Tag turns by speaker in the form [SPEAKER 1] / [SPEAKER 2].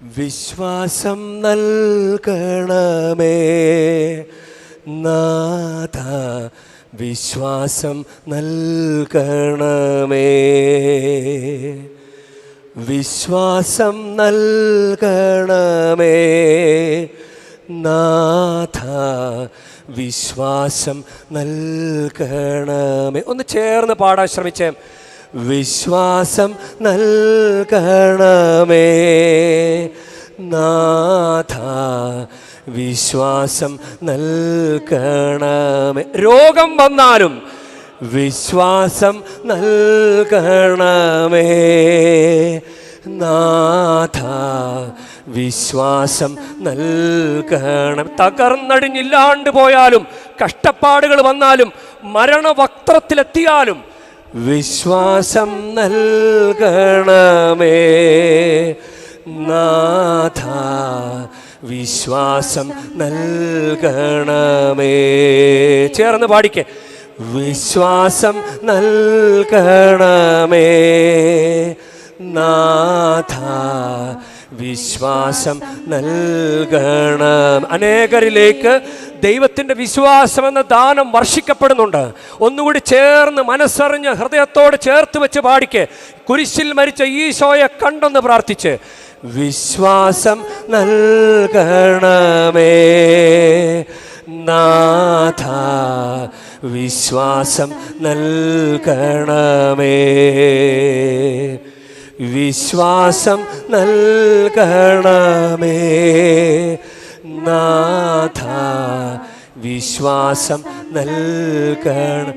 [SPEAKER 1] വിശ്വാസം നൽകണമേ നാഥ, വിശ്വാസം നൽകണമേ, വിശ്വാസം നൽകണമേ നാഥ, വിശ്വാസം നൽകണമേ. ഒന്ന് ചേർന്ന് പാടാൻ ശ്രമിച്ചേ. വിശ്വാസം നൽകണമേ നാഥ, വിശ്വാസം നൽകണമേ. രോഗം വന്നാലും വിശ്വാസം നൽകണമേ നാഥ, വിശ്വാസം നൽകണം. തകർന്നടിഞ്ഞില്ലാണ്ട് പോയാലും, കഷ്ടപ്പാടുകൾ വന്നാലും, മരണവക്ത്രത്തിലെത്തിയാലും വിശ്വാസം നൽകണമേ നാഥ, വിശ്വാസം നൽകണമേ. ചേർന്ന് പാടിക്കേ. വിശ്വാസം നൽകണമേ നാഥ, വിശ്വാസം നൽകണം. അനേകരിലേക്ക് ദൈവത്തിൻ്റെ വിശ്വാസം എന്ന ദാനം വർഷിക്കപ്പെടുന്നുണ്ട്. ഒന്നുകൂടി ചേർന്ന് മനസ്സറിഞ്ഞ് ഹൃദയത്തോട് ചേർത്ത് വെച്ച് പാടിക്ക്. കുരിശിൽ മരിച്ച ഈശോയെ കണ്ടെന്ന് പ്രാർത്ഥിച്ച് വിശ്വാസം നൽകണമേ നാഥ, വിശ്വാസം നൽകണമേ, വിശ്വാസം നൽകണമേ നാഥ, വിശ്വാസം നൽകണം.